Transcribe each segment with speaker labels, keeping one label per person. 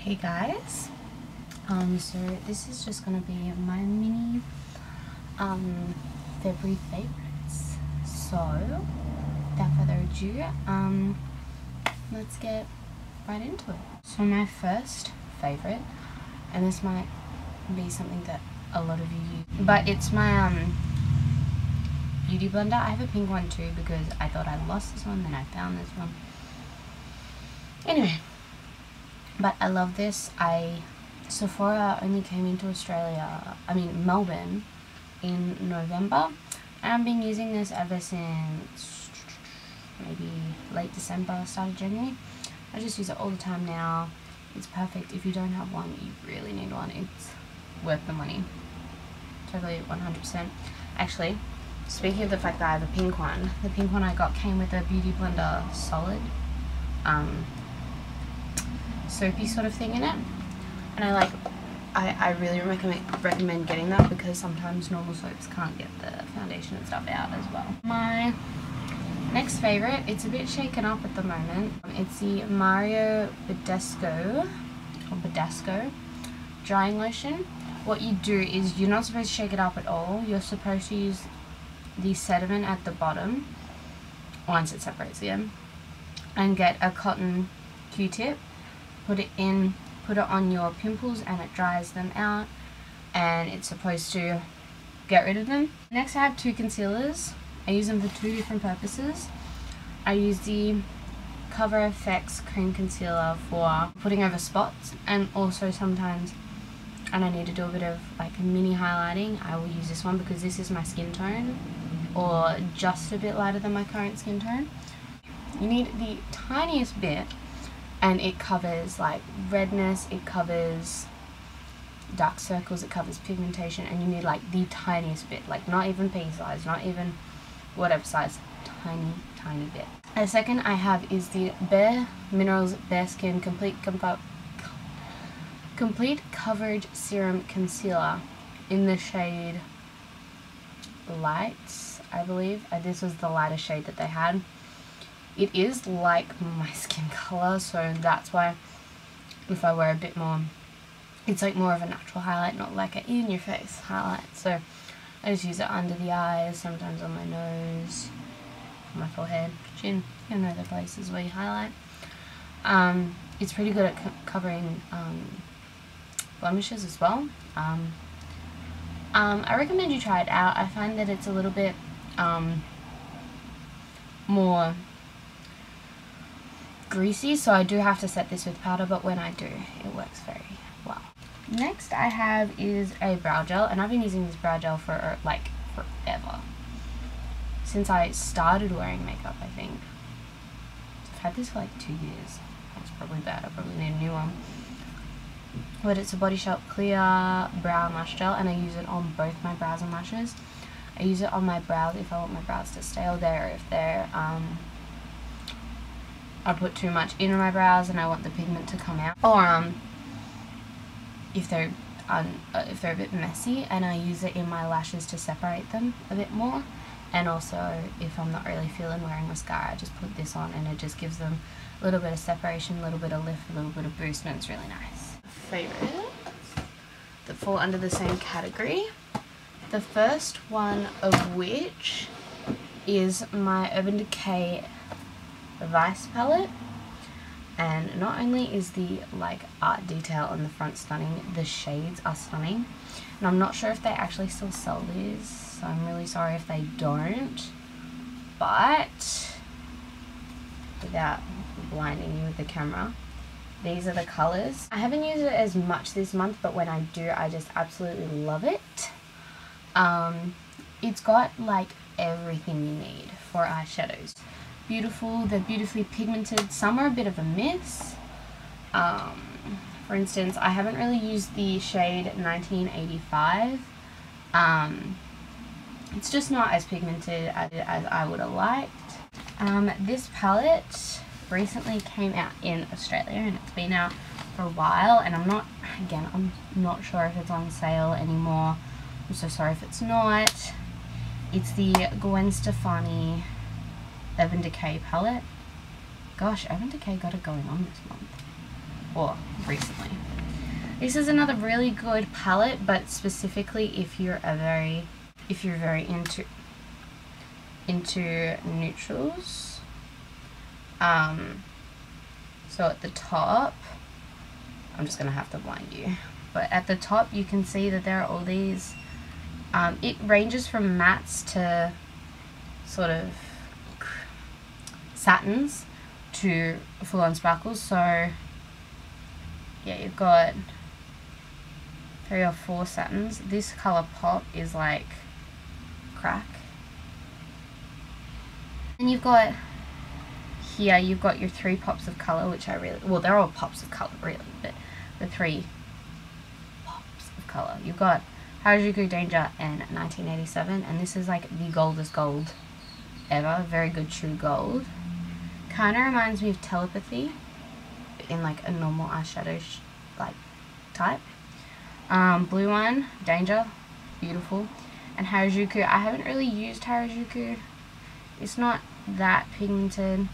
Speaker 1: Hey guys, so this is just gonna be my mini February favorites. So without further ado, let's get right into it. So my first favorite, and this might be something that a lot of you use, but it's my beauty blender. I have a pink one too because I thought I lost this one, then I found this one. Anyway, but I love this. Sephora only came into Melbourne in November, and I've been using this ever since maybe late December, start of January. I just use it all the time now. It's perfect. If you don't have one, you really need one. It's worth the money. Totally 100%. Actually, speaking of the fact that I have a pink one, the pink one I got came with a Beauty Blender Solid soapy sort of thing in it, and I really recommend getting that because sometimes normal soaps can't get the foundation and stuff out as well. My next favorite, it's a bit shaken up at the moment. It's the Mario Badescu drying lotion. What you do is you're not supposed to shake it up at all. You're supposed to use the sediment at the bottom once it separates again, and get a cotton Q-tip, put it on your pimples, and it dries them out, and it's supposed to get rid of them. Next, I have two concealers. I use them for two different purposes. I use the Cover FX cream concealer for putting over spots, and also sometimes, and I need to do a bit of like mini highlighting, I will use this one because this is my skin tone, or just a bit lighter than my current skin tone. You need the tiniest bit, and it covers like redness, it covers dark circles, it covers pigmentation, and you need like the tiniest bit, like not even pea size, not even whatever size, tiny bit. The second I have is the Bare Minerals Bare Skin Complete Coverage Serum Concealer in the shade Lights, I believe. This was the lightest shade that they had. It is like my skin color, so that's why if I wear a bit more, it's like more of a natural highlight, not like an in your face highlight. So I just use it under the eyes, sometimes on my nose, on my forehead, chin, you know, the places where you highlight. It's pretty good at covering blemishes as well. I recommend you try it out. I find that it's a little bit more greasy, so I do have to set this with powder, but when I do, it works very well. Next I have is a brow gel, and I've been using this brow gel for like forever. Since I started wearing makeup, I think. I've had this for like 2 years. That's probably bad. I probably need a new one. But it's a Body Shop Clear Brow and Lash Gel, and I use it on both my brows and lashes. I use it on my brows if I want my brows to stay all there, or if they're I put too much in my brows and I want the pigment to come out, or if they're a bit messy, and I use it in my lashes to separate them a bit more. And also if I'm not really feeling wearing mascara, I just put this on and it just gives them a little bit of separation, a little bit of lift, a little bit of boost, and it's really nice. Favorites that fall under the same category, the first one of which is my Urban Decay Vice palette, and not only is the like art detail on the front stunning, the shades are stunning, and I'm not sure if they actually still sell these, so I'm really sorry if they don't, but without blinding you with the camera, these are the colors. I haven't used it as much this month, but when I do, I just absolutely love it. It's got like everything you need for eyeshadows. Beautiful, they're beautifully pigmented. Some are a bit of a miss. For instance, I haven't really used the shade 1985. It's just not as pigmented as I would have liked. This palette recently came out in Australia, and it's been out for a while, and I'm not sure if it's on sale anymore. I'm so sorry if it's not. It's the Gwen Stefani Urban Decay palette. Gosh, Urban Decay got it going on this month. or recently. This is another really good palette, but specifically if you're very into neutrals. So at the top, I'm just gonna have to blind you, but at the top you can see that there are all these, it ranges from mattes to sort of satins to full-on sparkles. So yeah, you've got 3 or 4 satins. This color pop is like crack. And you've got here, you've got your 3 pops of color, which I really, well, they're all pops of color really, but the 3 pops of color. You've got Harajuku, Danger, and 1987, and this is like the goldest gold ever. Very good true gold. Kind of reminds me of Telepathy in like a normal eyeshadow like type. Blue one, Danger, beautiful. And Harajuku, I haven't really used Harajuku. It's not that pigmented,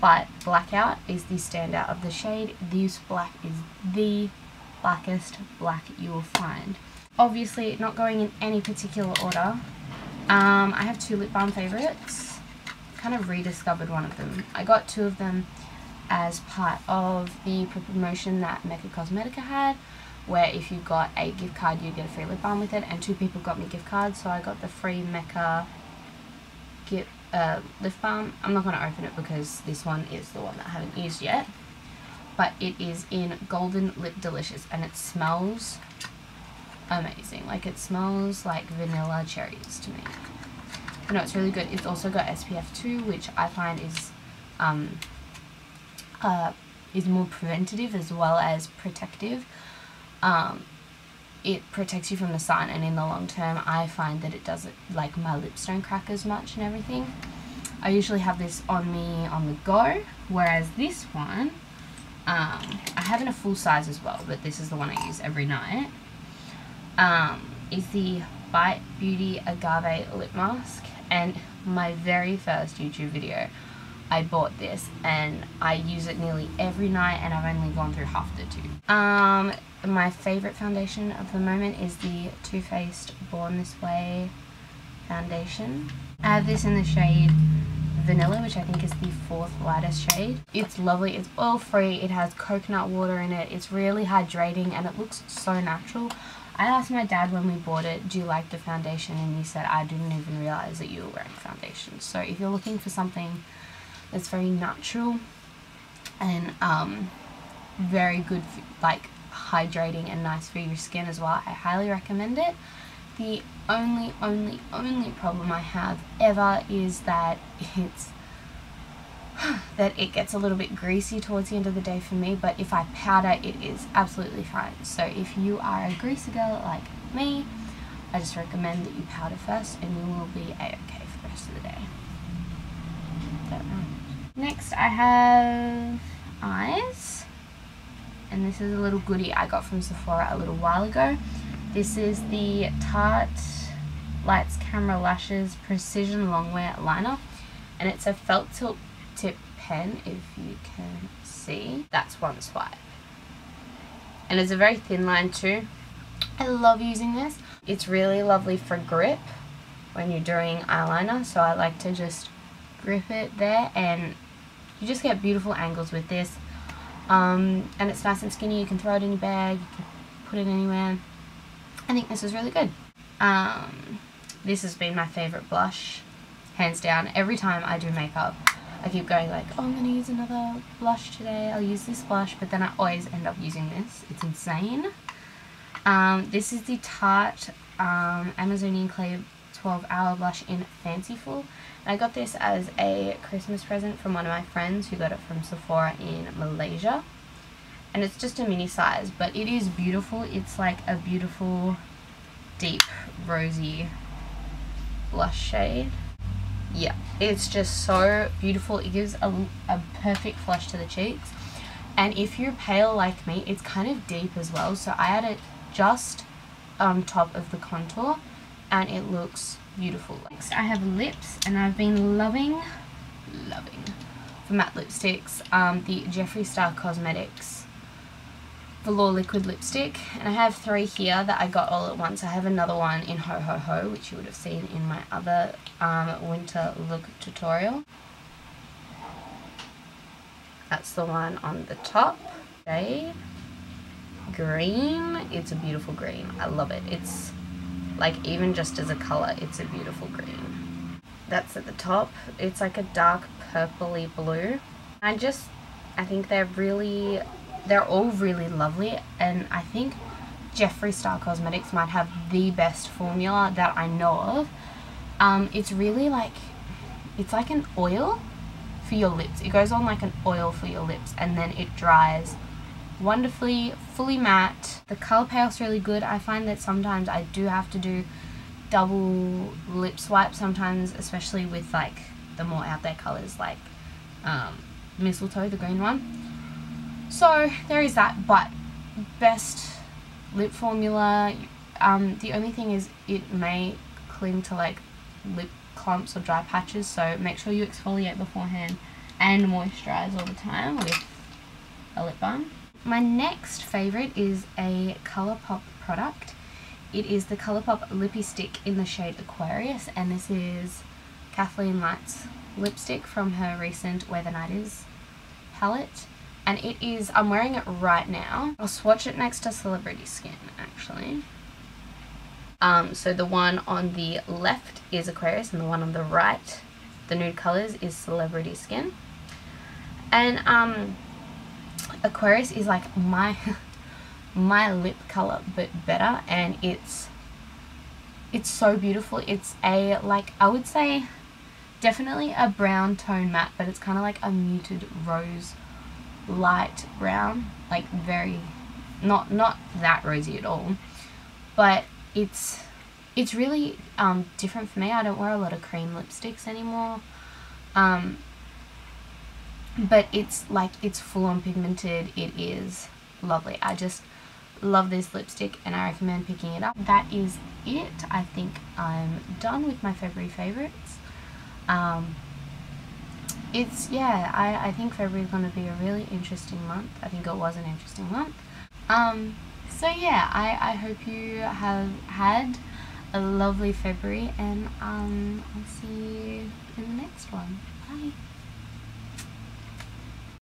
Speaker 1: but Blackout is the standout of the shade. This black is the blackest black you will find. Obviously, not going in any particular order. I have 2 lip balm favorites. Kind of rediscovered one of them. I got 2 of them as part of the promotion that Mecca Cosmetica had, where if you got a gift card you get a free lip balm with it, and 2 people got me gift cards, so I got the free Mecca lip balm. I'm not going to open it because this one is the one that I haven't used yet, but it is in Golden Lip Delicious, and it smells amazing. Like, it smells like vanilla cherries to me. No, it's really good. It's also got SPF 2, which I find is more preventative as well as protective. It protects you from the sun, and in the long term I find that it doesn't, like, my lips don't crack as much and everything. I usually have this on me on the go, whereas this one, I have in a full size as well, but this is the one I use every night, is the Bite Beauty Agave Lip Mask. And my very first YouTube video, I bought this and I use it nearly every night, and I've only gone through half the tube. My favourite foundation of the moment is the Too Faced Born This Way foundation. I have this in the shade Vanilla, which I think is the 4th lightest shade. It's lovely, it's oil free, it has coconut water in it, it's really hydrating, and it looks so natural. I asked my dad when we bought it, do you like the foundation? And he said, I didn't even realise that you were wearing foundation. So if you're looking for something that's very natural and very good, like hydrating and nice for your skin as well, I highly recommend it. The only problem I have ever is that it gets a little bit greasy towards the end of the day for me, but if I powder, it is absolutely fine. So if you are a greasy girl like me, I just recommend that you powder first, and you will be a-okay for the rest of the day. Next I have eyes, and this is a little goodie I got from Sephora a little while ago. This is the Tarte Lights Camera Lashes Precision Longwear Liner, and it's a felt tip pen, if you can see. That's one swipe, and it's a very thin line too. I love using this. It's really lovely for grip when you're doing eyeliner, so I like to just grip it there, and you just get beautiful angles with this. And it's nice and skinny. You can throw it in your bag, you can put it anywhere. I think this is really good. This has been my favourite blush, hands down. Every time I do makeup, I keep going like, oh, I'm going to use another blush today, I'll use this blush, but then I always end up using this. It's insane. This is the Tarte Amazonian Clay 12-Hour Blush in Fanciful. And I got this as a Christmas present from one of my friends who got it from Sephora in Malaysia. And it's just a mini size, but it is beautiful. It's like a beautiful, deep, rosy blush shade. Yeah, it's just so beautiful. It gives a perfect flush to the cheeks. And if you're pale like me, it's kind of deep as well. So I add it just on top of the contour, and it looks beautiful. Next I have lips, and I've been loving for matte lipsticks, the Jeffree Star Cosmetics velour liquid lipstick, and I have 3 here that I got all at once. I have another one in Ho Ho Ho, which you would have seen in my other winter look tutorial. That's the one on the top. Shade green. It's a beautiful green. I love it. It's like, even just as a color, it's a beautiful green. That's at the top. It's like a dark purpley blue. I think they're all really lovely, and I think Jeffree Star Cosmetics might have the best formula that I know of. It's really like, it's like an oil for your lips. It goes on like an oil for your lips, and then it dries wonderfully, fully matte. The color payoff's really good. I find that sometimes I do have to do double lip swipe sometimes, especially with like the more out there colors like Mistletoe, the green one. So there is that, but best lip formula. The only thing is it may cling to like lip clumps or dry patches, so make sure you exfoliate beforehand and moisturize all the time with a lip balm. My next favorite is a ColourPop product. It is the ColourPop Lippy Stick in the shade Aquarius, and this is Kathleen Light's lipstick from her recent Where the Night Is palette. And it is, I'm wearing it right now. I'll swatch it next to Celebrity Skin, actually. So the one on the left is Aquarius, and the one on the right, the nude colors, is Celebrity Skin. And Aquarius is like my lip color, but better, and it's so beautiful. It's a, like, I would say definitely a brown tone matte, but it's kind of like a muted rose light brown, like very not that rosy at all, but it's really different for me. I don't wear a lot of cream lipsticks anymore, but it's like, it's full on pigmented. It is lovely. I just love this lipstick, and I recommend picking it up. That is it. I think I'm done with my February favorites. I think February is going to be a really interesting month. I think it was an interesting month. So yeah, I hope you have had a lovely February, and I'll see you in the next one. Bye.